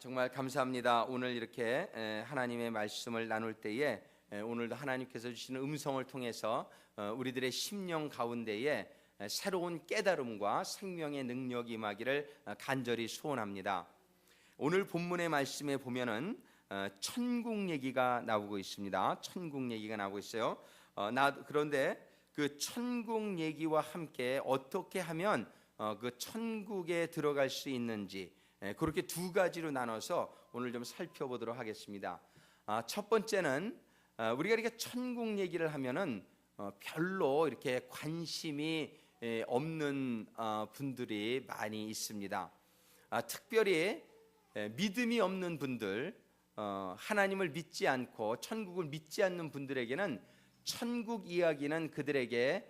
정말 감사합니다. 오늘 이렇게 하나님의 말씀을 나눌 때에 오늘도 하나님께서 주시는 음성을 통해서 우리들의 심령 가운데에 새로운 깨달음과 생명의 능력이 임하기를 간절히 소원합니다. 오늘 본문의 말씀에 보면은 천국 얘기가 나오고 있습니다. 천국 얘기가 나오고 있어요. 그런데 그 천국 얘기와 함께 어떻게 하면 그 천국에 들어갈 수 있는지 그렇게 두 가지로 나눠서 오늘 좀 살펴보도록 하겠습니다. 첫 번째는 우리가 이렇게 천국 얘기를 하면은 별로 이렇게 관심이 없는 분들이 많이 있습니다. 특별히 믿음이 없는 분들, 하나님을 믿지 않고 천국을 믿지 않는 분들에게는 천국 이야기는 그들에게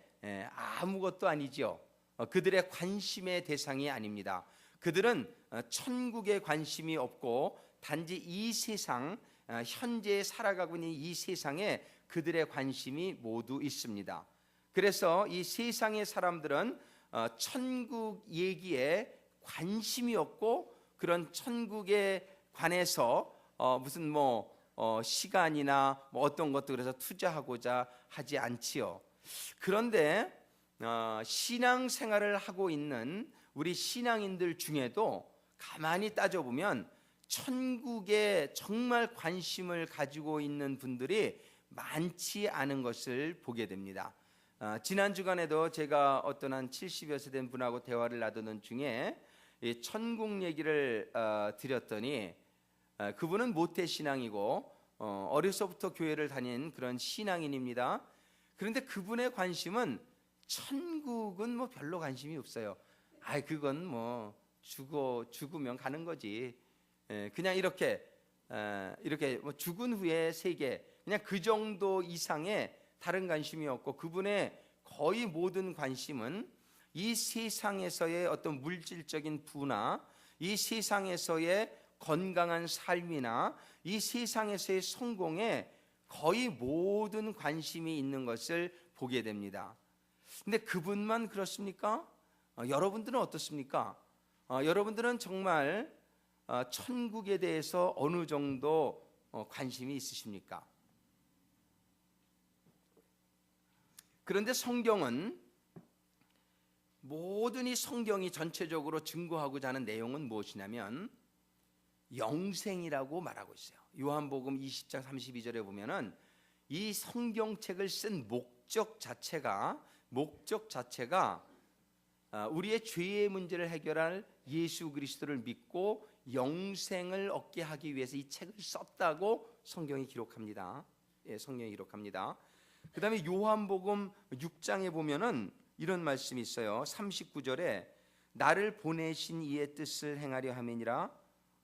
아무것도 아니죠. 그들의 관심의 대상이 아닙니다. 그들은 천국에 관심이 없고 단지 이 세상, 현재 살아가고 있는 이 세상에 그들의 관심이 모두 있습니다. 그래서 이 세상의 사람들은 천국 얘기에 관심이 없고 그런 천국에 관해서 무슨 시간이나 어떤 것도 그래서 투자하고자 하지 않지요. 그런데 신앙생활을 하고 있는 우리 신앙인들 중에도 가만히 따져보면 천국에 정말 관심을 가지고 있는 분들이 많지 않은 것을 보게 됩니다. 지난 주간에도 제가 어떤 한 70여 세 된 분하고 대화를 나누는 중에 이 천국 얘기를 드렸더니 그분은 모태신앙이고 어려서부터 교회를 다닌 그런 신앙인입니다. 그런데 그분의 관심은 천국은 별로 관심이 없어요. 그건 죽으면 가는 거지. 그냥 이렇게 죽은 후에 세계, 그냥 그 정도 이상의 다른 관심이 없고, 그분의 거의 모든 관심은 이 세상에서의 어떤 물질적인 부나 이 세상에서의 건강한 삶이나 이 세상에서의 성공에 거의 모든 관심이 있는 것을 보게 됩니다. 근데 그분만 그렇습니까? 여러분들은 어떻습니까? 여러분들은 정말 천국에 대해서 어느 정도 관심이 있으십니까? 그런데 성경은, 모든 이 성경이 전체적으로 증거하고자 하는 내용은 무엇이냐면 영생이라고 말하고 있어요. 요한복음 20장 32절에 보면은 이 성경책을 쓴 목적 자체가 우리의 죄의 문제를 해결할 예수 그리스도를 믿고 영생을 얻게 하기 위해서 이 책을 썼다고 성경이 기록합니다. 성경이 기록합니다. 그 다음에 요한복음 6장에 보면은 이런 말씀이 있어요. 39절에 나를 보내신 이의 뜻을 행하려 함이니라.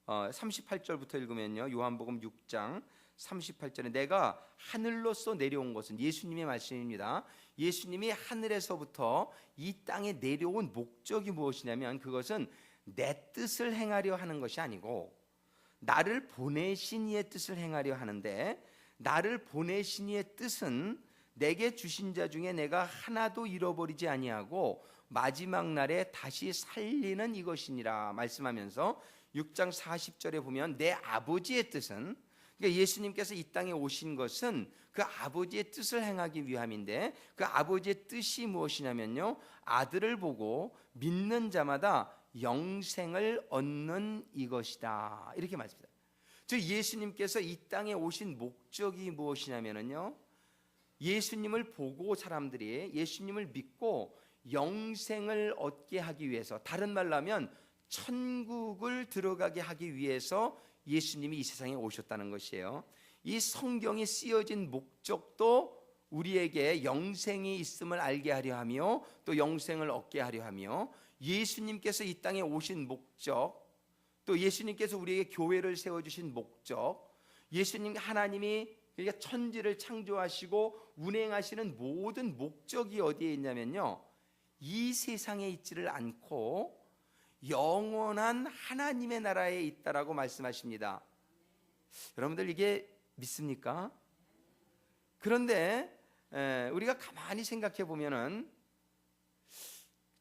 38절부터 읽으면요, 요한복음 6장 38절에 내가 하늘로서 내려온 것은, 예수님의 말씀입니다. 예수님이 하늘에서부터 이 땅에 내려온 목적이 무엇이냐면, 그것은 내 뜻을 행하려 하는 것이 아니고 나를 보내신 이의 뜻을 행하려 하는데, 나를 보내신 이의 뜻은 내게 주신 자 중에 내가 하나도 잃어버리지 아니하고 마지막 날에 다시 살리는 이것이니라 말씀하면서 6장 40절에 보면 내 아버지의 뜻은, 그러니까 예수님께서 이 땅에 오신 것은 그 아버지의 뜻을 행하기 위함인데, 그 아버지의 뜻이 무엇이냐면요, 아들을 보고 믿는 자마다 영생을 얻는 이것이다, 이렇게 말씀합니다. 즉 예수님께서 이 땅에 오신 목적이 무엇이냐면요, 예수님을 보고 사람들이 예수님을 믿고 영생을 얻게 하기 위해서, 다른 말로 하면 천국을 들어가게 하기 위해서 예수님이 이 세상에 오셨다는 것이에요. 이 성경이 쓰여진 목적도 우리에게 영생이 있음을 알게 하려 하며 또 영생을 얻게 하려 하며, 예수님께서 이 땅에 오신 목적, 또 예수님께서 우리에게 교회를 세워주신 목적, 예수님 하나님이 그러니까 천지를 창조하시고 운행하시는 모든 목적이 어디에 있냐면요, 이 세상에 있지를 않고 영원한 하나님의 나라에 있다라고 말씀하십니다. 여러분들 이게 믿습니까? 그런데 우리가 가만히 생각해 보면은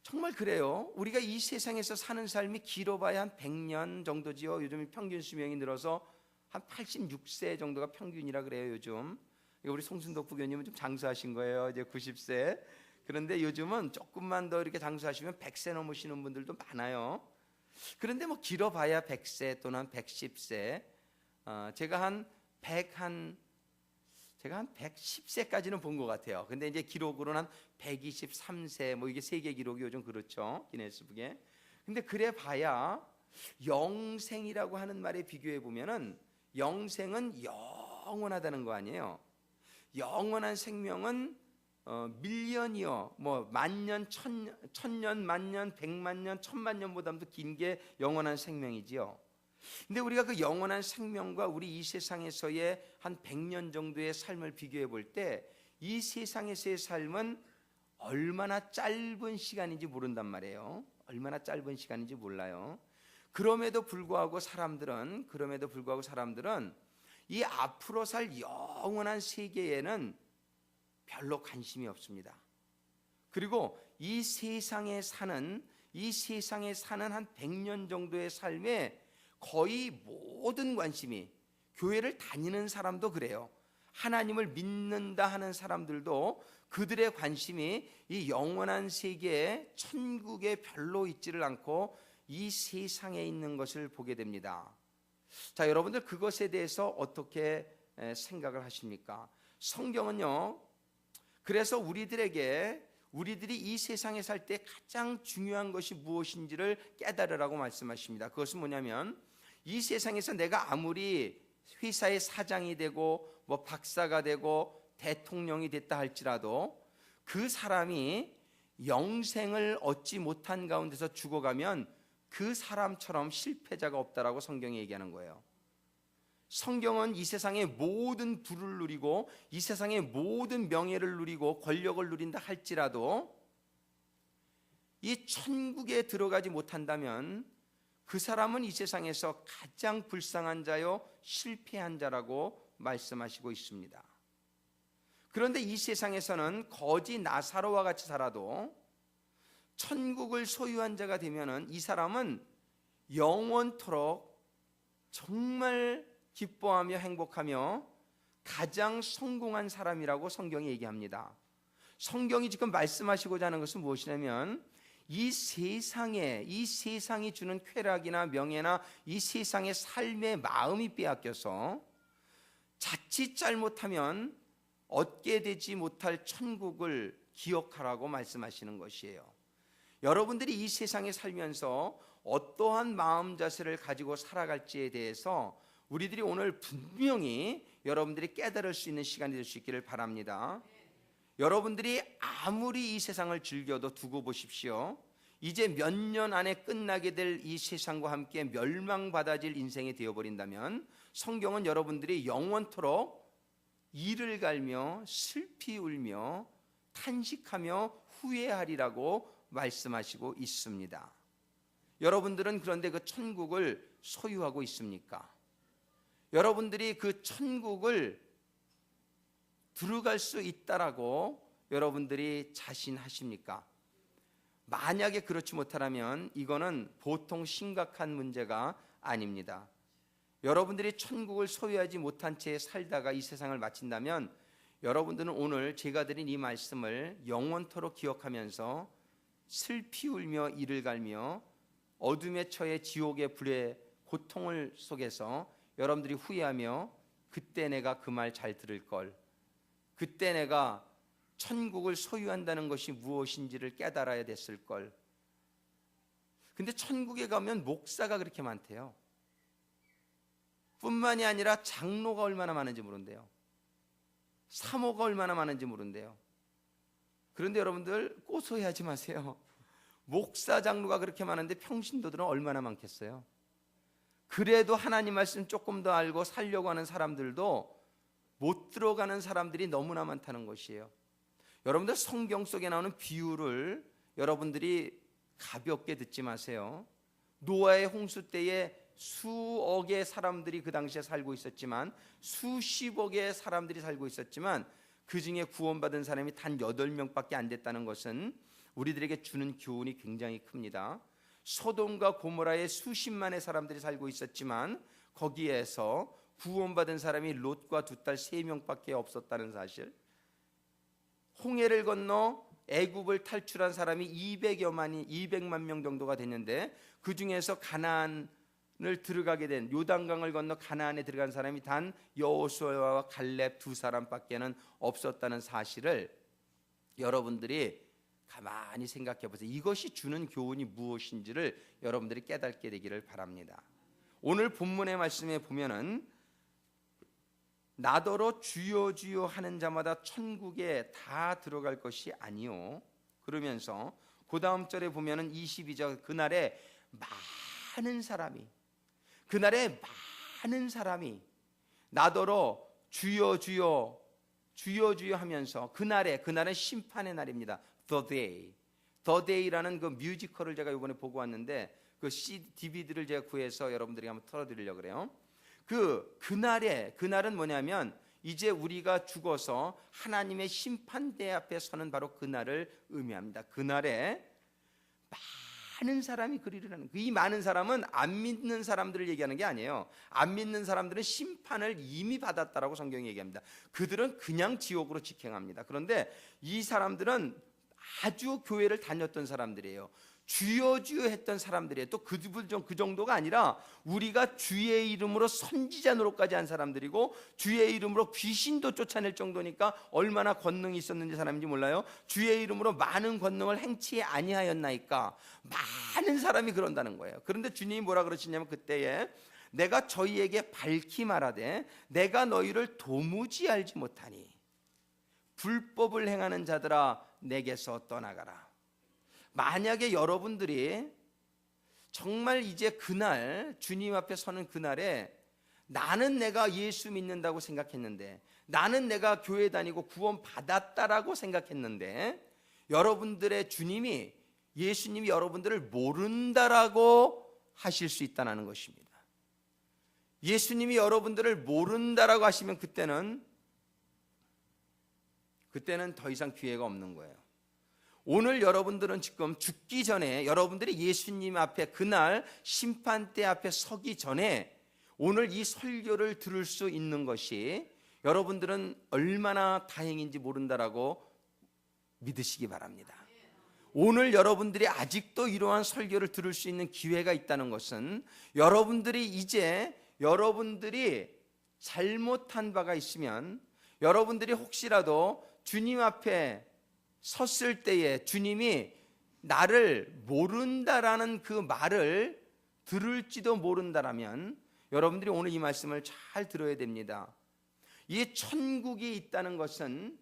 정말 그래요. 우리가 이 세상에서 사는 삶이 길어봐야 한 100년 정도지요. 요즘 평균 수명이 늘어서 한 86세 정도가 평균이라 그래요, 요즘. 우리 송순덕 부교님은 좀 장수하신 거예요. 이제 90세. 그런데 요즘은 조금만 더 이렇게 장수하시면 100세 넘으시는 분들도 많아요. 그런데 뭐 길어봐야 100세 또는 110세. 제가 한 110세까지는 본 것 같아요. 근데 이제 기록으로는 한 123세, 뭐 이게 세계 기록이 요즘 그렇죠, 기네스북에. 근데 그래 봐야 영생이라고 하는 말에 비교해 보면은 영생은 영원하다는 거 아니에요. 영원한 생명은 밀년이요, 뭐 만년, 천년, 만년, 백만년, 천만년보다도 긴 게 영원한 생명이지요. 근데 우리가 그 영원한 생명과 우리 이 세상에서의 한 100년 정도의 삶을 비교해 볼 때 이 세상에서의 삶은 얼마나 짧은 시간인지 모른단 말이에요. 얼마나 짧은 시간인지 몰라요. 그럼에도 불구하고 사람들은 이 앞으로 살 영원한 세계에는 별로 관심이 없습니다. 그리고 이 세상에 사는 한 100년 정도의 삶에 거의 모든 관심이, 교회를 다니는 사람도 그래요. 하나님을 믿는다 하는 사람들도 그들의 관심이 이 영원한 세계에, 천국에 별로 있지를 않고 이 세상에 있는 것을 보게 됩니다. 자, 여러분들 그것에 대해서 어떻게 생각을 하십니까? 성경은요, 그래서 우리들이 이 세상에 살 때 가장 중요한 것이 무엇인지를 깨달으라고 말씀하십니다. 그것은 뭐냐면, 이 세상에서 내가 아무리 회사의 사장이 되고 뭐 박사가 되고 대통령이 됐다 할지라도 그 사람이 영생을 얻지 못한 가운데서 죽어가면 그 사람처럼 실패자가 없다라고 성경이 얘기하는 거예요. 성경은 이 세상의 모든 부를 누리고 이 세상의 모든 명예를 누리고 권력을 누린다 할지라도 이 천국에 들어가지 못한다면 그 사람은 이 세상에서 가장 불쌍한 자요, 실패한 자라고 말씀하시고 있습니다. 그런데 이 세상에서는 거지 나사로와 같이 살아도 천국을 소유한 자가 되면은 이 사람은 영원토록 정말 기뻐하며 행복하며 가장 성공한 사람이라고 성경이 얘기합니다. 성경이 지금 말씀하시고자 하는 것은 무엇이냐면, 이 세상이 주는 쾌락이나 명예나 이 세상의 삶의 마음이 빼앗겨서 자칫 잘못하면 얻게 되지 못할 천국을 기억하라고 말씀하시는 것이에요. 여러분들이 이 세상에 살면서 어떠한 마음 자세를 가지고 살아갈지에 대해서 우리들이 오늘 분명히 여러분들이 깨달을 수 있는 시간이 될 수 있기를 바랍니다. 여러분들이 아무리 이 세상을 즐겨도 두고 보십시오. 이제 몇 년 안에 끝나게 될 이 세상과 함께 멸망받아질 인생이 되어버린다면 성경은 여러분들이 영원토록 이를 갈며 슬피 울며 탄식하며 후회하리라고 말씀하시고 있습니다. 여러분들은 그런데 그 천국을 소유하고 있습니까? 여러분들이 그 천국을 들어갈 수 있다라고 여러분들이 자신하십니까? 만약에 그렇지 못하다면 이거는 보통 심각한 문제가 아닙니다. 여러분들이 천국을 소유하지 못한 채 살다가 이 세상을 마친다면 여러분들은 오늘 제가 드린 이 말씀을 영원토록 기억하면서 슬피 울며 이를 갈며 어둠에 처해 지옥의 불의 고통을 속에서 여러분들이 후회하며, 그때 내가 그 말 잘 들을 걸, 그때 내가 천국을 소유한다는 것이 무엇인지를 깨달아야 됐을 걸. 근데 천국에 가면 목사가 그렇게 많대요. 뿐만이 아니라 장로가 얼마나 많은지 모른대요. 사모가 얼마나 많은지 모른대요. 그런데 여러분들 고소해하지 마세요. 목사 장로가 그렇게 많은데 평신도들은 얼마나 많겠어요? 그래도 하나님 말씀 조금 더 알고 살려고 하는 사람들도 못 들어가는 사람들이 너무나 많다는 것이에요. 여러분들 성경 속에 나오는 비유를 여러분들이 가볍게 듣지 마세요. 노아의 홍수 때에 수억의 사람들이 그 당시에 살고 있었지만, 수십억의 사람들이 살고 있었지만, 그 중에 구원받은 사람이 단 8명밖에 안 됐다는 것은 우리들에게 주는 교훈이 굉장히 큽니다. 소돔과 고모라에 수십만의 사람들이 살고 있었지만 거기에서 구원받은 사람이 롯과 두 딸 3명밖에 없었다는 사실, 홍해를 건너 애굽을 탈출한 사람이 200만 명 정도가 됐는데 그 중에서 가나안을 들어가게 된, 요단강을 건너 가나안에 들어간 사람이 단 여호수아와 갈렙 2사람밖에는 없었다는 사실을 여러분들이 가만히 생각해 보세요. 이것이 주는 교훈이 무엇인지를 여러분들이 깨닫게 되기를 바랍니다. 오늘 본문의 말씀에 보면은 나더러 주여 주여 하는 자마다 천국에 다 들어갈 것이 아니요, 그러면서 그 다음 절에 보면은 22절, 그날에 많은 사람이 나더러 주여 주여 주여 주여 하면서, 그날은 심판의 날입니다. The Day라는 그 뮤지컬을 제가 이번에 보고 왔는데 그 DVD를 제가 구해서 여러분들이 한번 틀어드리려고 그래요. 그날은 뭐냐면 이제 우리가 죽어서 하나님의 심판대 앞에 서는 바로 그날을 의미합니다. 그날에 많은 사람이 그리려는, 이 많은 사람은 안 믿는 사람들을 얘기하는 게 아니에요. 안 믿는 사람들은 심판을 이미 받았다라고 성경이 얘기합니다. 그들은 그냥 지옥으로 직행합니다. 그런데 이 사람들은 아주 교회를 다녔던 사람들이에요. 주여 주여 했던 사람들이에요. 또 그 정도가 아니라 우리가 주의 이름으로 선지자 노릇까지 한 사람들이고, 주의 이름으로 귀신도 쫓아낼 정도니까 얼마나 권능이 있었는지 사람인지 몰라요. 주의 이름으로 많은 권능을 행치 아니하였나이까. 많은 사람이 그런다는 거예요. 그런데 주님이 뭐라 그러시냐면 그때에 내가 저희에게 밝히 말하되 내가 너희를 도무지 알지 못하니 불법을 행하는 자들아 내게서 떠나가라. 만약에 여러분들이 정말 이제 그날 주님 앞에 서는 그날에 나는 내가 예수 믿는다고 생각했는데, 나는 내가 교회 다니고 구원 받았다라고 생각했는데 여러분들의 주님이, 예수님이 여러분들을 모른다라고 하실 수 있다는 것입니다. 예수님이 여러분들을 모른다라고 하시면 그때는 더 이상 기회가 없는 거예요. 오늘 여러분들은 지금 죽기 전에, 여러분들이 예수님 앞에 그날 심판대 앞에 서기 전에 오늘 이 설교를 들을 수 있는 것이 여러분들은 얼마나 다행인지 모른다라고 믿으시기 바랍니다. 오늘 여러분들이 아직도 이러한 설교를 들을 수 있는 기회가 있다는 것은 여러분들이 잘못한 바가 있으면, 여러분들이 혹시라도 주님 앞에 섰을 때에 주님이 나를 모른다라는 그 말을 들을지도 모른다라면 여러분들이 오늘 이 말씀을 잘 들어야 됩니다. 이 천국이 있다는 것은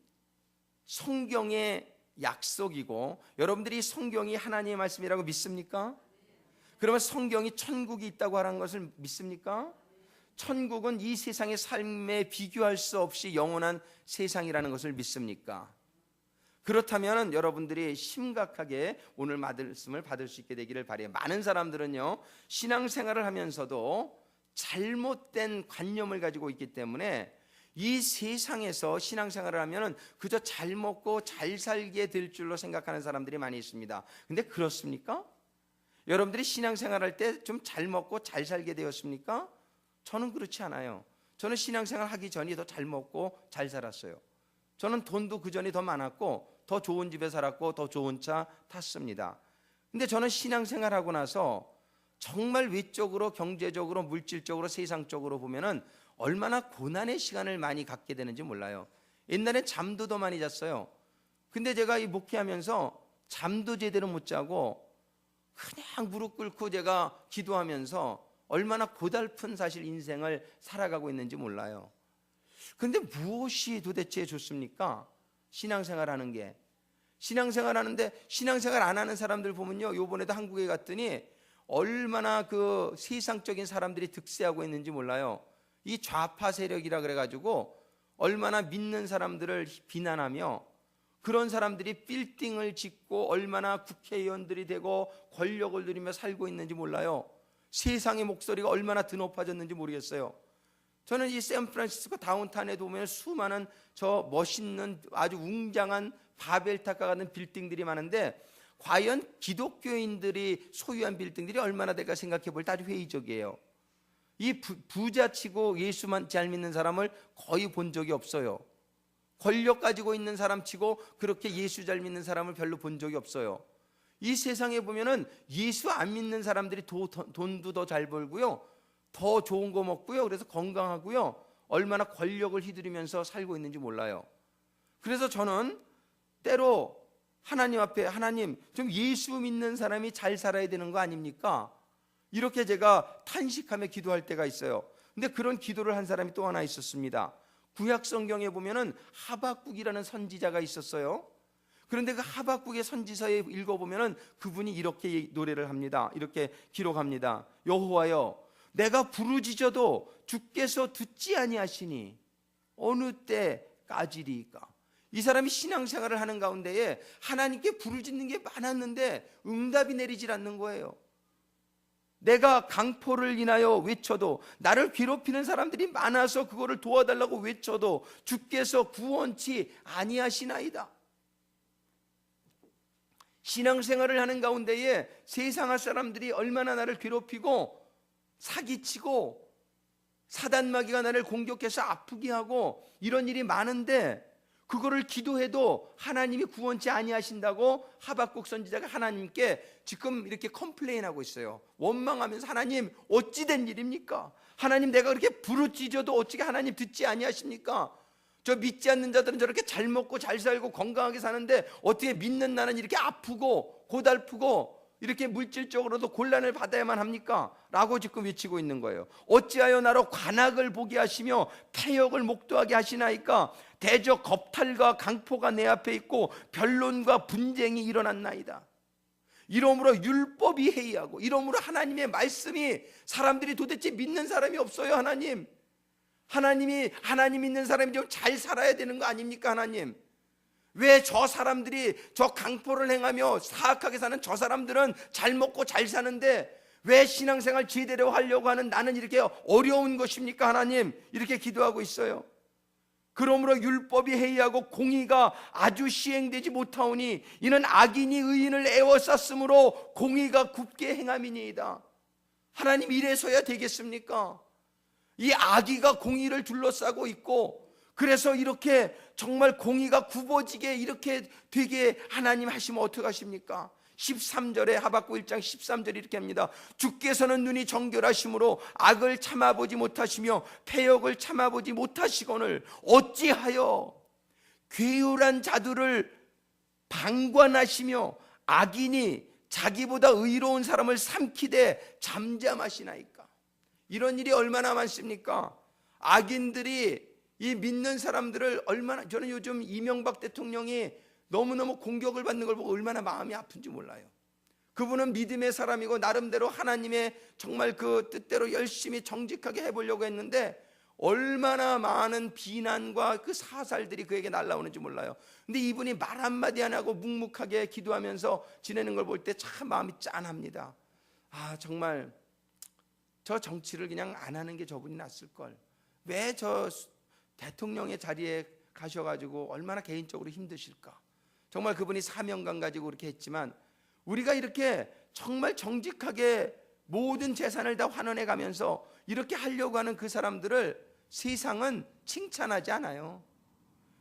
성경의 약속이고, 여러분들이 성경이 하나님의 말씀이라고 믿습니까? 그러면 성경이 천국이 있다고 하는 것을 믿습니까? 천국은 이 세상의 삶에 비교할 수 없이 영원한 세상이라는 것을 믿습니까? 그렇다면 여러분들이 심각하게 오늘 말씀을 받을 수 있게 되기를 바라요. 많은 사람들은요, 신앙생활을 하면서도 잘못된 관념을 가지고 있기 때문에 이 세상에서 신앙생활을 하면 그저 잘 먹고 잘 살게 될 줄로 생각하는 사람들이 많이 있습니다. 근데 그렇습니까? 여러분들이 신앙생활할 때 좀 잘 먹고 잘 살게 되었습니까? 저는 그렇지 않아요. 저는 신앙생활 하기 전이 더 잘 먹고 잘 살았어요. 저는 돈도 그 전이 더 많았고 더 좋은 집에 살았고 더 좋은 차 탔습니다. 근데 저는 신앙생활하고 나서 정말 외적으로, 경제적으로, 물질적으로, 세상적으로 보면은 얼마나 고난의 시간을 많이 갖게 되는지 몰라요. 옛날엔 잠도 더 많이 잤어요. 근데 제가 이 목회하면서 잠도 제대로 못 자고 그냥 무릎 꿇고 제가 기도하면서 얼마나 고달픈 사실 인생을 살아가고 있는지 몰라요. 근데 무엇이 도대체 좋습니까? 신앙생활 하는 게. 신앙생활 하는데 신앙생활 안 하는 사람들 보면요, 요번에도 한국에 갔더니 얼마나 그 세상적인 사람들이 득세하고 있는지 몰라요. 이 좌파 세력이라 그래가지고 얼마나 믿는 사람들을 비난하며 그런 사람들이 빌딩을 짓고 얼마나 국회의원들이 되고 권력을 누리며 살고 있는지 몰라요. 세상의 목소리가 얼마나 드높아졌는지 모르겠어요. 저는 이 샌프란시스코 다운타운에 보면 수많은 저 멋있는 아주 웅장한 바벨탑과 같은 빌딩들이 많은데 과연 기독교인들이 소유한 빌딩들이 얼마나 될까 생각해 볼 때 아주 회의적이에요. 이 부자치고 예수만 잘 믿는 사람을 거의 본 적이 없어요. 권력 가지고 있는 사람 치고 그렇게 예수 잘 믿는 사람을 별로 본 적이 없어요. 이 세상에 보면은 예수 안 믿는 사람들이 돈도 더 잘 벌고요, 더 좋은 거 먹고요, 그래서 건강하고요, 얼마나 권력을 휘두르면서 살고 있는지 몰라요. 그래서 저는 때로 하나님 앞에, 하나님 좀 예수 믿는 사람이 잘 살아야 되는 거 아닙니까? 이렇게 제가 탄식하며 기도할 때가 있어요. 근데 그런 기도를 한 사람이 또 하나 있었습니다. 구약 성경에 보면은 하박국이라는 선지자가 있었어요. 그런데 그 하박국의 선지서에 읽어보면은 그분이 이렇게 노래를 합니다. 이렇게 기록합니다. 여호와여, 내가 부르짖어도 주께서 듣지 아니하시니 어느 때 까지리까? 이 사람이 신앙생활을 하는 가운데에 하나님께 부르짖는 게 많았는데 응답이 내리질 않는 거예요. 내가 강포를 인하여 외쳐도, 나를 괴롭히는 사람들이 많아서 그거를 도와달라고 외쳐도 주께서 구원치 아니하시나이다. 신앙생활을 하는 가운데에 세상 사람들이 얼마나 나를 괴롭히고 사기치고 사단마귀가 나를 공격해서 아프게 하고 이런 일이 많은데 그거를 기도해도 하나님이 구원치 아니하신다고 하박국 선지자가 하나님께 지금 이렇게 컴플레인하고 있어요. 원망하면서, 하나님 어찌 된 일입니까? 하나님 내가 그렇게 부르짖어도 어찌게 하나님 듣지 아니하십니까? 저 믿지 않는 자들은 저렇게 잘 먹고 잘 살고 건강하게 사는데 어떻게 믿는 나는 이렇게 아프고 고달프고 이렇게 물질적으로도 곤란을 받아야만 합니까? 라고 지금 외치고 있는 거예요. 어찌하여 나로 관악을 보게 하시며 패역을 목도하게 하시나이까? 대적 겁탈과 강포가 내 앞에 있고 변론과 분쟁이 일어났나이다. 이러므로 율법이 해이하고, 이러므로 하나님의 말씀이 사람들이 도대체 믿는 사람이 없어요. 하나님이 하나님 믿는 사람이 좀 잘 살아야 되는 거 아닙니까? 하나님, 왜 저 사람들이 저 강포를 행하며 사악하게 사는 저 사람들은 잘 먹고 잘 사는데 왜 신앙생활 제대로 하려고 하는 나는 이렇게 어려운 것입니까? 하나님, 이렇게 기도하고 있어요. 그러므로 율법이 해이하고 공의가 아주 시행되지 못하오니 이는 악인이 의인을 애워쌌으므로 공의가 굽게 행함이니이다. 하나님, 이래서야 되겠습니까? 이 악의가 공의를 둘러싸고 있고, 그래서 이렇게 정말 공의가 굽어지게 이렇게 되게 하나님 하시면 어떡하십니까? 13절에 하박국 1장 13절에 이렇게 합니다. 주께서는 눈이 정결하심으로 악을 참아보지 못하시며 패역을 참아보지 못하시거늘 어찌하여 괴울한 자들을 방관하시며 악인이 자기보다 의로운 사람을 삼키되 잠잠하시나이까? 이런 일이 얼마나 많습니까? 악인들이 이 믿는 사람들을 얼마나, 저는 요즘 이명박 대통령이 너무너무 공격을 받는 걸 보고 얼마나 마음이 아픈지 몰라요. 그분은 믿음의 사람이고 나름대로 하나님의 정말 그 뜻대로 열심히 정직하게 해보려고 했는데 얼마나 많은 비난과 그 사살들이 그에게 날라오는지 몰라요. 근데 이분이 말 한마디 안 하고 묵묵하게 기도하면서 지내는 걸 볼 때 참 마음이 짠합니다. 아, 정말 저 정치를 그냥 안 하는 게 저분이 낫을걸. 왜 저 대통령의 자리에 가셔가지고 얼마나 개인적으로 힘드실까. 정말 그분이 사명감 가지고 그렇게 했지만 우리가 이렇게 정말 정직하게 모든 재산을 다 환원해 가면서 이렇게 하려고 하는 그 사람들을 세상은 칭찬하지 않아요.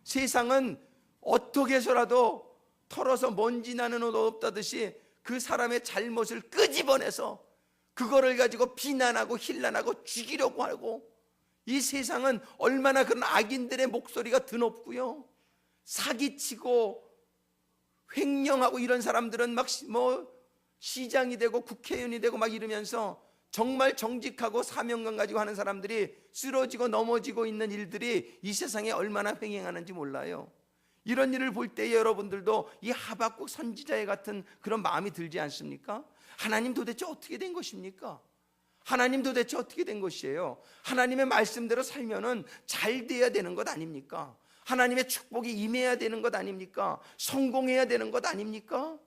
세상은 어떻게 해서라도 털어서 먼지 나는 옷 없다듯이 그 사람의 잘못을 끄집어내서 그거를 가지고 비난하고 힐난하고 죽이려고 하고, 이 세상은 얼마나 그런 악인들의 목소리가 드높고요, 사기치고 횡령하고 이런 사람들은 막 시장이 되고 국회의원이 되고 막 이러면서 정말 정직하고 사명감 가지고 하는 사람들이 쓰러지고 넘어지고 있는 일들이 이 세상에 얼마나 횡행하는지 몰라요. 이런 일을 볼 때 여러분들도 이 하박국 선지자의 같은 그런 마음이 들지 않습니까? 하나님 도대체 어떻게 된 것입니까? 하나님 도대체 어떻게 된 것이에요? 하나님의 말씀대로 살면은 잘 돼야 되는 것 아닙니까? 하나님의 축복이 임해야 되는 것 아닙니까? 성공해야 되는 것 아닙니까?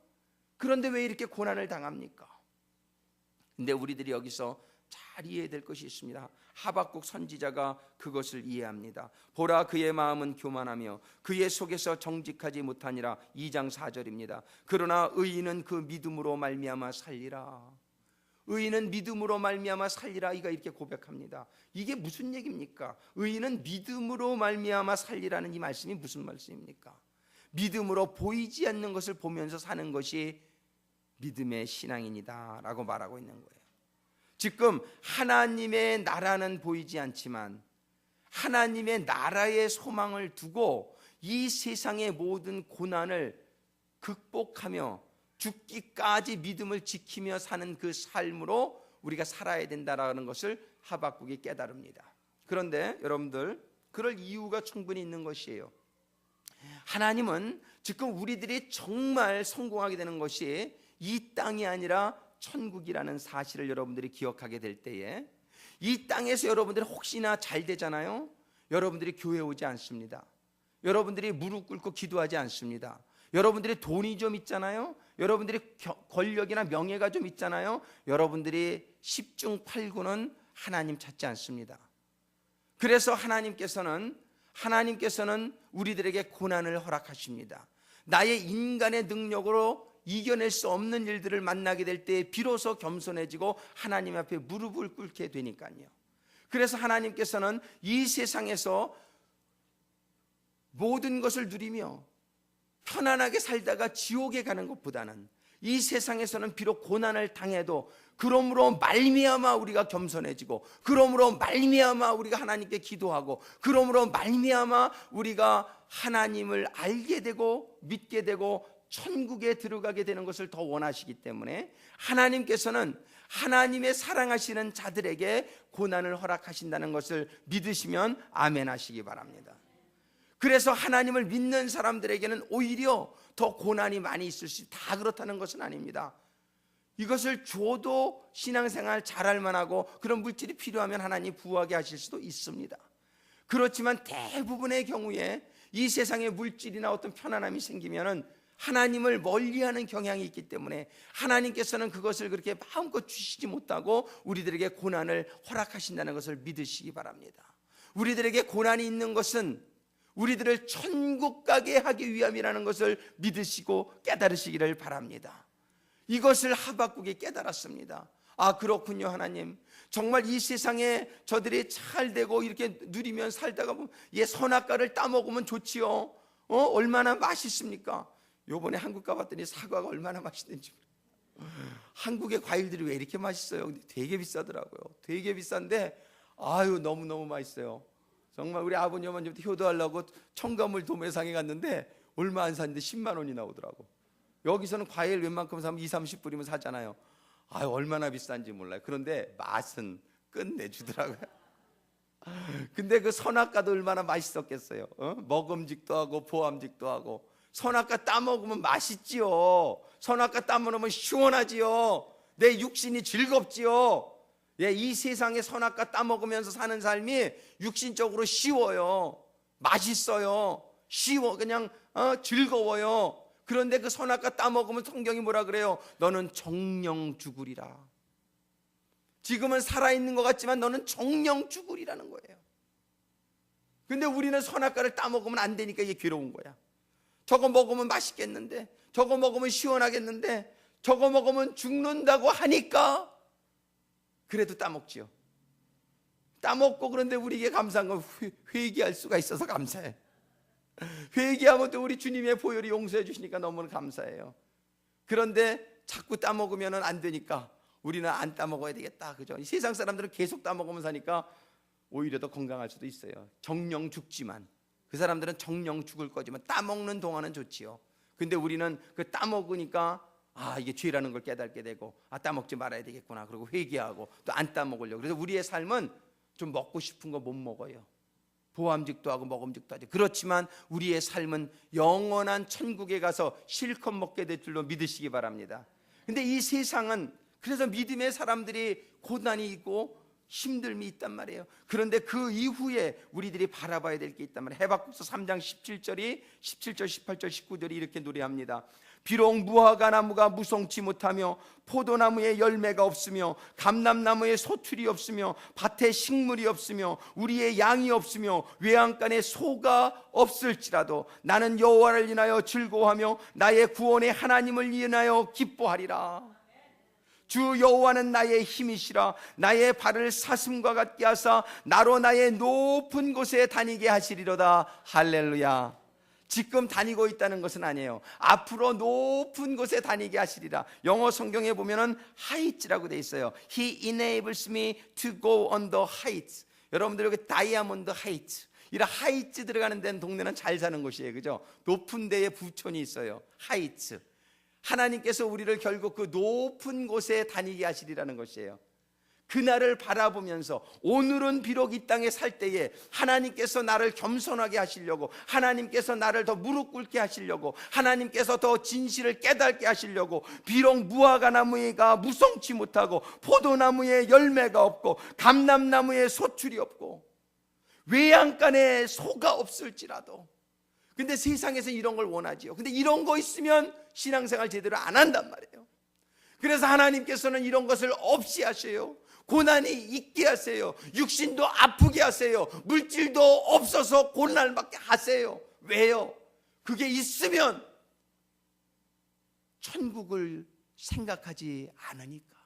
그런데 왜 이렇게 고난을 당합니까? 근데 우리들이 여기서 잘 이해해야 될 것이 있습니다. 하박국 선지자가 그것을 이해합니다. 보라, 그의 마음은 교만하며 그의 속에서 정직하지 못하니라. 2장 4절입니다. 그러나 의인은 그 믿음으로 말미암아 살리라. 의인은 믿음으로 말미암아 살리라. 이가 이렇게 고백합니다. 이게 무슨 얘기입니까? 의인은 믿음으로 말미암아 살리라는 이 말씀이 무슨 말씀입니까? 믿음으로 보이지 않는 것을 보면서 사는 것이 믿음의 신앙인이다 라고 말하고 있는 거예요. 지금 하나님의 나라는 보이지 않지만 하나님의 나라의 소망을 두고 이 세상의 모든 고난을 극복하며 죽기까지 믿음을 지키며 사는 그 삶으로 우리가 살아야 된다라는 것을 하박국이 깨달습니다. 그런데 여러분들, 그럴 이유가 충분히 있는 것이에요. 하나님은 지금 우리들이 정말 성공하게 되는 것이 이 땅이 아니라 천국이라는 사실을 여러분들이 기억하게 될 때에, 이 땅에서 여러분들이 혹시나 잘 되잖아요. 여러분들이 교회 오지 않습니다. 여러분들이 무릎 꿇고 기도하지 않습니다. 여러분들이 돈이 좀 있잖아요. 여러분들이 권력이나 명예가 좀 있잖아요. 여러분들이 10중 8구는 하나님 찾지 않습니다. 그래서 하나님께서는 우리들에게 고난을 허락하십니다. 나의 인간의 능력으로 이겨낼 수 없는 일들을 만나게 될 때 비로소 겸손해지고 하나님 앞에 무릎을 꿇게 되니까요. 그래서 하나님께서는 이 세상에서 모든 것을 누리며 편안하게 살다가 지옥에 가는 것보다는 이 세상에서는 비록 고난을 당해도 그러므로 말미암아 우리가 겸손해지고, 그러므로 말미암아 우리가 하나님께 기도하고, 그러므로 말미암아 우리가 하나님을 알게 되고 믿게 되고 천국에 들어가게 되는 것을 더 원하시기 때문에 하나님께서는 하나님의 사랑하시는 자들에게 고난을 허락하신다는 것을 믿으시면 아멘 하시기 바랍니다. 그래서 하나님을 믿는 사람들에게는 오히려 더 고난이 많이 있을 수 있다, 그렇다는 것은 아닙니다. 이것을 줘도 신앙생활 잘할 만하고 그런 물질이 필요하면 하나님 부하게 하실 수도 있습니다. 그렇지만 대부분의 경우에 이 세상에 물질이나 어떤 편안함이 생기면은 하나님을 멀리하는 경향이 있기 때문에 하나님께서는 그것을 그렇게 마음껏 주시지 못하고 우리들에게 고난을 허락하신다는 것을 믿으시기 바랍니다. 우리들에게 고난이 있는 것은 우리들을 천국 가게 하기 위함이라는 것을 믿으시고 깨달으시기를 바랍니다. 이것을 하박국이 깨달았습니다. 아, 그렇군요. 하나님, 정말 이 세상에 저들이 잘 되고 이렇게 누리면 살다가 보면 선악과를 따먹으면 좋지요. 얼마나 맛있습니까? 요번에 한국 가봤더니 사과가 얼마나 맛있는지. 한국의 과일들이 왜 이렇게 맛있어요? 근데 되게 비싸더라고요. 되게 비싼데 아유, 너무너무 맛있어요. 정말 우리 아버님 어머님한테 효도하려고 첨가물 도매상에 갔는데 얼마 안 샀는데 10만 원이 나오더라고. 여기서는 과일 웬만큼 사면 20-30불이면 사잖아요. 아유, 얼마나 비싼지 몰라요. 그런데 맛은 끝내주더라고요. 근데 그 선악과도 얼마나 맛있었겠어요. 먹음직도 하고 보암직도 하고. 선악과 따먹으면 맛있지요. 선악과 따먹으면 시원하지요. 내 육신이 즐겁지요. 이 세상에 선악과 따먹으면서 사는 삶이 육신적으로 쉬워요. 맛있어요. 쉬워. 그냥 즐거워요. 그런데 그 선악과 따먹으면 성경이 뭐라 그래요? 너는 정령 죽으리라. 지금은 살아있는 것 같지만 너는 정령 죽으리라는 거예요. 근데 우리는 선악과를 따먹으면 안 되니까 이게 괴로운 거야. 저거 먹으면 맛있겠는데, 저거 먹으면 시원하겠는데, 저거 먹으면 죽는다고 하니까 그래도 따먹지요. 따먹고, 그런데 우리에게 감사한 건 회개할 수가 있어서 감사해. 회개하면 또 우리 주님의 보혈이 용서해 주시니까 너무 감사해요. 그런데 자꾸 따먹으면 안 되니까 우리는 안 따먹어야 되겠다, 그죠? 이 세상 사람들은 계속 따먹으면 사니까 오히려 더 건강할 수도 있어요. 정령 죽지만, 그 사람들은 정령 죽을 거지만 따먹는 동안은 좋지요. 근데 우리는 그 따먹으니까 이게 죄라는 걸 깨닫게 되고, 따먹지 말아야 되겠구나, 그리고 회개하고 또 안 따먹으려고. 그래서 우리의 삶은 좀 먹고 싶은 거 못 먹어요. 보암직도 하고 먹음직도 하죠. 그렇지만 우리의 삶은 영원한 천국에 가서 실컷 먹게 될 줄로 믿으시기 바랍니다. 근데 이 세상은, 그래서 믿음의 사람들이 고난이 있고 힘듦이 있단 말이에요. 그런데 그 이후에 우리들이 바라봐야 될 게 있단 말이에요. 하박국서 3장 17절, 18절, 19절이 이렇게 노래합니다. 비록 무화과 나무가 무성치 못하며 포도나무에 열매가 없으며 감람나무에 소출이 없으며 밭에 식물이 없으며 우리의 양이 없으며 외양간에 소가 없을지라도 나는 여호와를 인하여 즐거워하며 나의 구원의 하나님을 인하여 기뻐하리라. 주 여호와는 나의 힘이시라. 나의 발을 사슴과 같게 하사 나로 나의 높은 곳에 다니게 하시리로다. 할렐루야. 지금 다니고 있다는 것은 아니에요. 앞으로 높은 곳에 다니게 하시리라. 영어 성경에 보면은 heights라고 돼 있어요. He enables me to go on the heights. 여러분들 여기 다이아몬드 heights, 이런 heights 들어가는 데는 동네는 잘 사는 곳이에요, 그죠? 높은 데에 부촌이 있어요. heights. 하나님께서 우리를 결국 그 높은 곳에 다니게 하시리라는 것이에요. 그날을 바라보면서 오늘은 비록 이 땅에 살 때에 하나님께서 나를 겸손하게 하시려고, 하나님께서 나를 더 무릎 꿇게 하시려고, 하나님께서 더 진실을 깨닫게 하시려고, 비록 무화과 나무가 무성치 못하고 포도나무에 열매가 없고 감람나무에 소출이 없고 외양간에 소가 없을지라도, 근데 세상에서 이런 걸 원하지요. 근데 이런 거 있으면 신앙생활 제대로 안 한단 말이에요. 그래서 하나님께서는 이런 것을 없이 하셔요. 고난이 있게 하세요. 육신도 아프게 하세요. 물질도 없어서 고난받게 하세요. 왜요? 그게 있으면 천국을 생각하지 않으니까.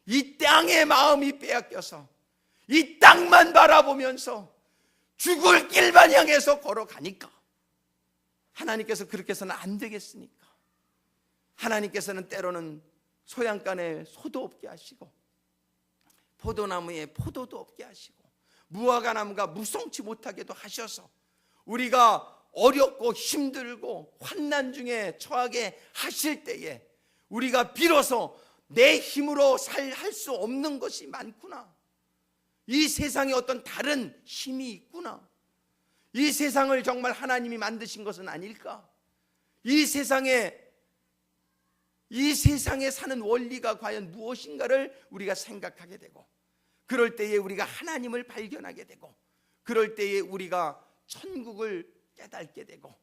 이 땅의 마음이 빼앗겨서 이 땅만 바라보면서 죽을 길만 향해서 걸어가니까 하나님께서 그렇게 해서는 안 되겠으니까 하나님께서는 때로는 소양간에 소도 없게 하시고 포도나무에 포도도 없게 하시고 무화과 나무가 무성치 못하게도 하셔서 우리가 어렵고 힘들고 환난 중에 처하게 하실 때에 우리가 비로소 내 힘으로 할 수 없는 것이 많구나, 이 세상에 어떤 다른 힘이 있구나, 이 세상을 정말 하나님이 만드신 것은 아닐까, 이 세상에 사는 원리가 과연 무엇인가를 우리가 생각하게 되고, 그럴 때에 우리가 하나님을 발견하게 되고, 그럴 때에 우리가 천국을 깨닫게 되고,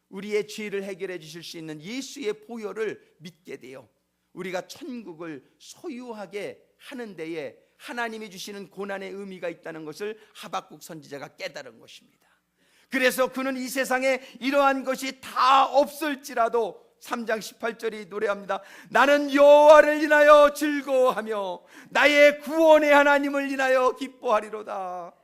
우리의 죄를 해결해 주실 수 있는 예수의 보혈을 믿게 되어 우리가 천국을 소유하게 하는 데에 하나님이 주시는 고난의 의미가 있다는 것을 하박국 선지자가 깨달은 것입니다. 그래서 그는 이 세상에 이러한 것이 다 없을지라도 3장 18절이 노래합니다. 나는 여호와를 인하여 즐거워하며 나의 구원의 하나님을 인하여 기뻐하리로다.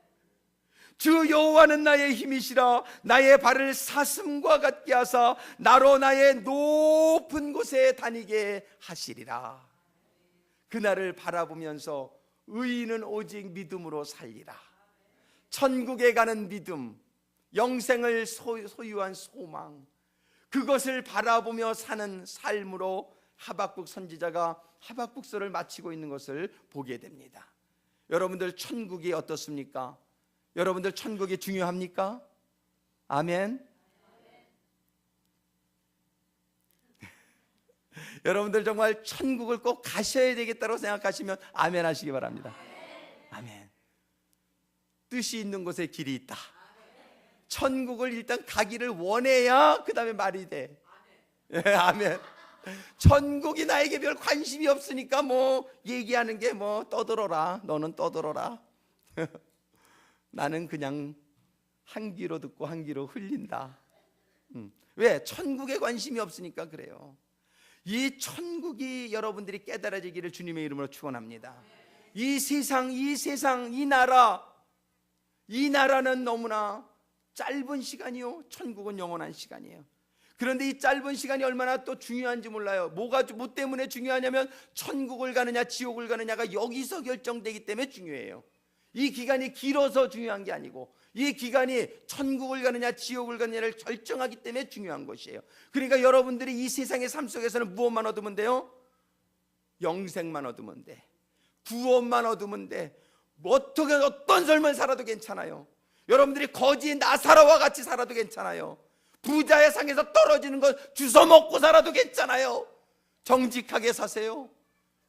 주 여호와는 나의 힘이시라. 나의 발을 사슴과 같게 하사 나로 나의 높은 곳에 다니게 하시리라. 그날을 바라보면서 의인은 오직 믿음으로 살리라. 천국에 가는 믿음, 영생을 소유한 소망, 그것을 바라보며 사는 삶으로 하박국 선지자가 하박국서를 마치고 있는 것을 보게 됩니다. 여러분들 천국이 어떻습니까? 여러분들 천국이 중요합니까? 아멘. 여러분들 정말 천국을 꼭 가셔야 되겠다고 생각하시면 아멘 하시기 바랍니다. 아멘. 뜻이 있는 곳에 길이 있다. 천국을 일단 가기를 원해야 그 다음에 말이 돼. 아멘. 천국이 나에게 별 관심이 없으니까 뭐 얘기하는 게 뭐 떠들어라, 너는 떠들어라. 나는 그냥 한 귀로 듣고 한 귀로 흘린다. 왜? 천국에 관심이 없으니까 그래요. 이 천국이 여러분들이 깨달아지기를 주님의 이름으로 축원합니다. 이 세상, 이 나라는 너무나 짧은 시간이요, 천국은 영원한 시간이에요. 그런데 이 짧은 시간이 얼마나 또 중요한지 몰라요. 뭐 때문에 중요하냐면 천국을 가느냐 지옥을 가느냐가 여기서 결정되기 때문에 중요해요. 이 기간이 길어서 중요한 게 아니고 이 기간이 천국을 가느냐 지옥을 가느냐를 결정하기 때문에 중요한 것이에요. 그러니까 여러분들이 이 세상의 삶 속에서는 무엇만 얻으면 돼요? 영생만 얻으면 돼. 구원만 얻으면 돼. 어떤 삶을 살아도 괜찮아요. 여러분들이 거지 나사로와 같이 살아도 괜찮아요. 부자의 상에서 떨어지는 것 주워 먹고 살아도 괜찮아요. 정직하게 사세요.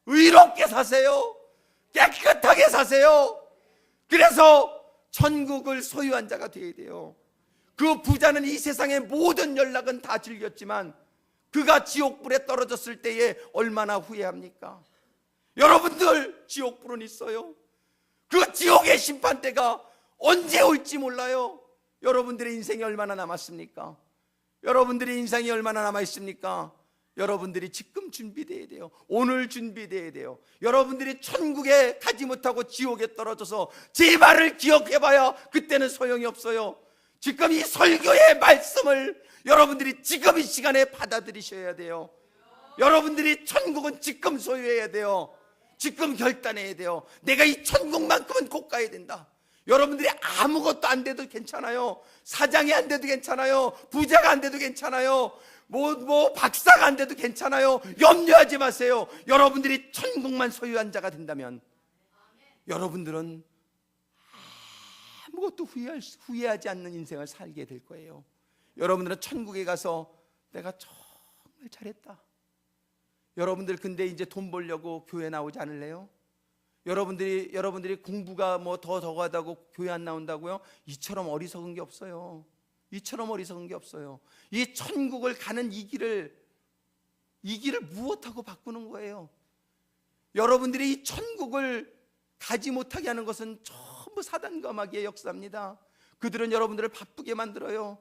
의롭게 사세요. 깨끗하게 사세요. 그래서 천국을 소유한 자가 되어야 돼요. 그 부자는 이 세상의 모든 연락은 다 즐겼지만 그가 지옥불에 떨어졌을 때에 얼마나 후회합니까? 여러분들, 지옥불은 있어요. 그 지옥의 심판대가 언제 올지 몰라요. 여러분들의 인생이 얼마나 남았습니까? 여러분들의 인생이 얼마나 남아있습니까? 여러분들이 지금 준비되어야 돼요. 오늘 준비되어야 돼요. 여러분들이 천국에 가지 못하고 지옥에 떨어져서 제 말을 기억해봐야 그때는 소용이 없어요. 지금 이 설교의 말씀을 여러분들이 지금 이 시간에 받아들이셔야 돼요. 여러분들이 천국은 지금 소유해야 돼요. 지금 결단해야 돼요. 내가 이 천국만큼은 꼭 가야 된다. 여러분들이 아무것도 안 돼도 괜찮아요. 사장이 안 돼도 괜찮아요. 부자가 안 돼도 괜찮아요. 박사가 안 돼도 괜찮아요. 염려하지 마세요. 여러분들이 천국만 소유한 자가 된다면 여러분들은 아무것도 후회하지 않는 인생을 살게 될 거예요. 여러분들은 천국에 가서 내가 정말 잘했다. 여러분들 근데 이제 돈 벌려고 교회 나오지 않을래요? 여러분들이 공부가 뭐 더 하다고 교회 안 나온다고요? 이처럼 어리석은 게 없어요. 이처럼 어리석은 게 없어요. 이 천국을 가는 이 길을 무엇하고 바꾸는 거예요? 여러분들이 이 천국을 가지 못하게 하는 것은 전부 사단과 마귀의 역사입니다. 그들은 여러분들을 바쁘게 만들어요.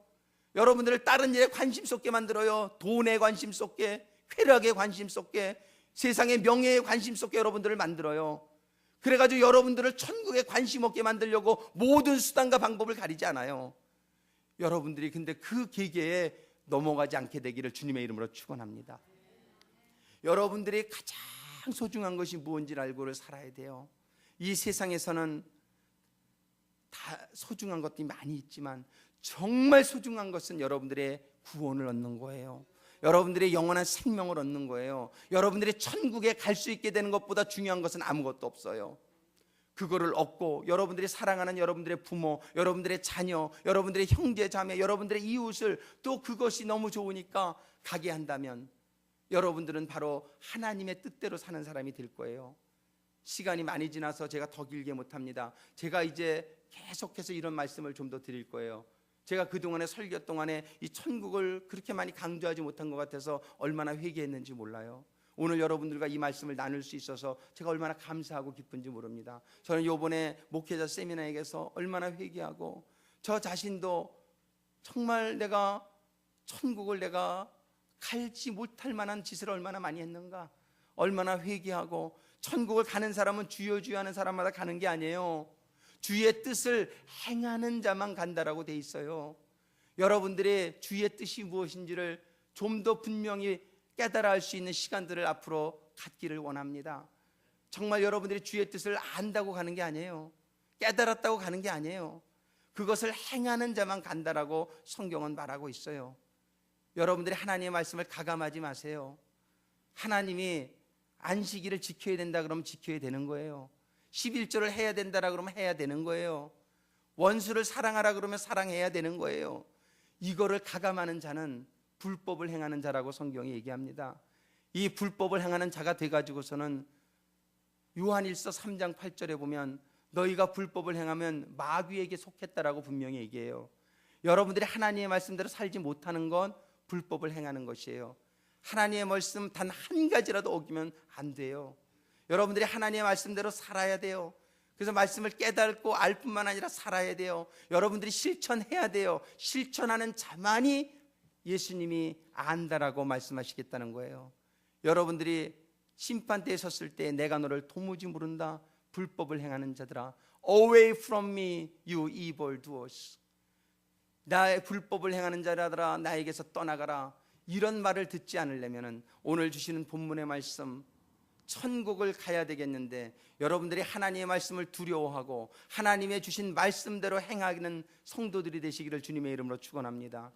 여러분들을 다른 일에 관심 쏟게 만들어요. 돈에 관심 쏟게, 쾌락에 관심 쏟게, 세상의 명예에 관심 쏟게 여러분들을 만들어요. 그래가지고 여러분들을 천국에 관심 없게 만들려고 모든 수단과 방법을 가리지 않아요. 여러분들이 근데 그 계계에 넘어가지 않게 되기를 주님의 이름으로 축원합니다. 여러분들이 가장 소중한 것이 무엇인지를 알고 살아야 돼요. 이 세상에서는 다 소중한 것들이 많이 있지만 정말 소중한 것은 여러분들의 구원을 얻는 거예요. 여러분들의 영원한 생명을 얻는 거예요. 여러분들이 천국에 갈 수 있게 되는 것보다 중요한 것은 아무것도 없어요. 그거를 얻고 여러분들이 사랑하는 여러분들의 부모, 여러분들의 자녀, 여러분들의 형제 자매, 여러분들의 이웃을 또 그것이 너무 좋으니까 가게 한다면 여러분들은 바로 하나님의 뜻대로 사는 사람이 될 거예요. 시간이 많이 지나서 제가 더 길게 못합니다. 제가 이제 계속해서 이런 말씀을 좀 더 드릴 거예요. 제가 그동안의 설교 동안에 이 천국을 그렇게 많이 강조하지 못한 것 같아서 얼마나 회개했는지 몰라요. 오늘 여러분들과 이 말씀을 나눌 수 있어서 제가 얼마나 감사하고 기쁜지 모릅니다. 저는 이번에 목회자 세미나에게서 얼마나 회개하고 저 자신도 정말 내가 천국을 내가 갈지 못할 만한 짓을 얼마나 많이 했는가, 얼마나 회개하고. 천국을 가는 사람은 주여 주여 하는 사람마다 가는 게 아니에요. 주의 뜻을 행하는 자만 간다라고 돼 있어요. 여러분들의 주의 뜻이 무엇인지를 좀 더 분명히 깨달아 알 수 있는 시간들을 앞으로 갖기를 원합니다. 정말 여러분들이 주의 뜻을 안다고 가는 게 아니에요. 깨달았다고 가는 게 아니에요. 그것을 행하는 자만 간다라고 성경은 말하고 있어요. 여러분들이 하나님의 말씀을 가감하지 마세요. 하나님이 안식일을 지켜야 된다 그러면 지켜야 되는 거예요. 11조를 해야 된다라 그러면 해야 되는 거예요. 원수를 사랑하라 그러면 사랑해야 되는 거예요. 이거를 가감하는 자는 불법을 행하는 자라고 성경이 얘기합니다. 이 불법을 행하는 자가 돼가지고서는 요한일서 3장 8절에 보면 너희가 불법을 행하면 마귀에게 속했다라고 분명히 얘기해요. 여러분들이 하나님의 말씀대로 살지 못하는 건 불법을 행하는 것이에요. 하나님의 말씀 단 한 가지라도 어기면 안 돼요. 여러분들이 하나님의 말씀대로 살아야 돼요. 그래서 말씀을 깨닫고 알 뿐만 아니라 살아야 돼요. 여러분들이 실천해야 돼요. 실천하는 자만이 예수님이 안다라고 말씀하시겠다는 거예요. 여러분들이 심판대에 섰을 때 내가 너를 도무지 모른다, 불법을 행하는 자들아, Away from me, you evil doers. 나의 불법을 행하는 자들아, 나에게서 떠나가라. 이런 말을 듣지 않으려면 오늘 주시는 본문의 말씀, 천국을 가야 되겠는데 여러분들이 하나님의 말씀을 두려워하고 하나님의 주신 말씀대로 행하는 성도들이 되시기를 주님의 이름으로 축원합니다.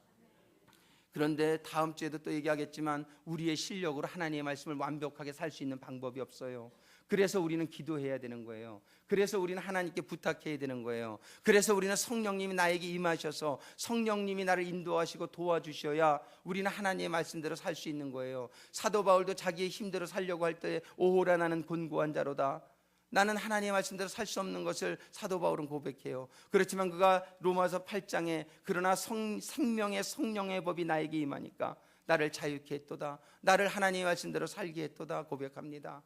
그런데 다음 주에도 또 얘기하겠지만 우리의 실력으로 하나님의 말씀을 완벽하게 살 수 있는 방법이 없어요. 그래서 우리는 기도해야 되는 거예요. 그래서 우리는 하나님께 부탁해야 되는 거예요. 그래서 우리는 성령님이 나에게 임하셔서 성령님이 나를 인도하시고 도와주셔야 우리는 하나님의 말씀대로 살 수 있는 거예요. 사도 바울도 자기의 힘대로 살려고 할 때 오호라 나는 곤고한 자로다, 나는 하나님의 말씀대로 살 수 없는 것을 사도 바울은 고백해요. 그렇지만 그가 로마서 8장에 그러나 생명의 성령의 법이 나에게 임하니까 나를 자유케 했도다, 나를 하나님의 말씀대로 살게 했도다 고백합니다.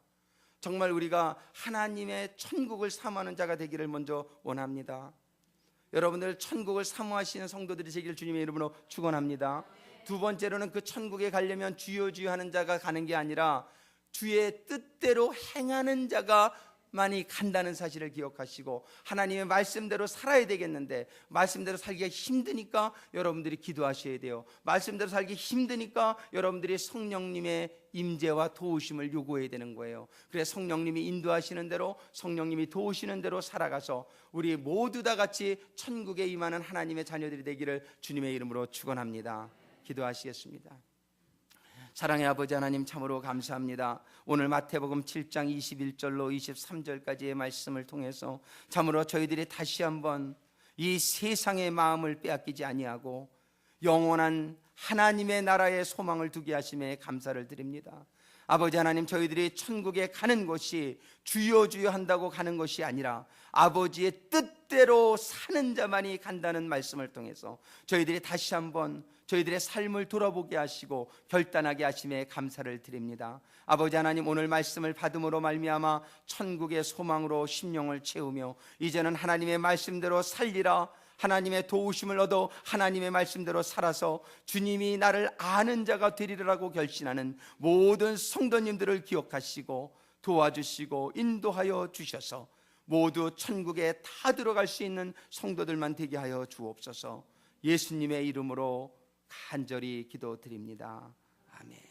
정말 우리가 하나님의 천국을 사모하는 자가 되기를 먼저 원합니다. 여러분들 천국을 사모하시는 성도들이 되기를 주님의 이름으로 축원합니다. 두 번째로는 그 천국에 가려면 주여 주여 하는 자가 가는 게 아니라 주의 뜻대로 행하는 자가 많이 간다는 사실을 기억하시고, 하나님의 말씀대로 살아야 되겠는데 말씀대로 살기가 힘드니까 여러분들이 기도하셔야 돼요. 말씀대로 살기 힘드니까 여러분들이 성령님의 임재와 도우심을 요구해야 되는 거예요. 그래서 성령님이 인도하시는 대로, 성령님이 도우시는 대로 살아가서 우리 모두 다 같이 천국에 임하는 하나님의 자녀들이 되기를 주님의 이름으로 축원합니다. 기도하시겠습니다. 사랑의 아버지 하나님, 참으로 감사합니다. 오늘 마태복음 7장 21절로 23절까지의 말씀을 통해서 참으로 저희들이 다시 한번 이 세상의 마음을 빼앗기지 아니하고 영원한 하나님의 나라의 소망을 두게 하심에 감사를 드립니다. 아버지 하나님, 저희들이 천국에 가는 것이 주여 주여 한다고 가는 것이 아니라 아버지의 뜻대로 사는 자만이 간다는 말씀을 통해서 저희들이 다시 한번 저희들의 삶을 돌아보게 하시고 결단하게 하심에 감사를 드립니다. 아버지 하나님, 오늘 말씀을 받음으로 말미암아 천국의 소망으로 심령을 채우며 이제는 하나님의 말씀대로 살리라, 하나님의 도우심을 얻어 하나님의 말씀대로 살아서 주님이 나를 아는 자가 되리라고 결심하는 모든 성도님들을 기억하시고 도와주시고 인도하여 주셔서 모두 천국에 다 들어갈 수 있는 성도들만 되게 하여 주옵소서. 예수님의 이름으로 간절히 기도드립니다. 아멘.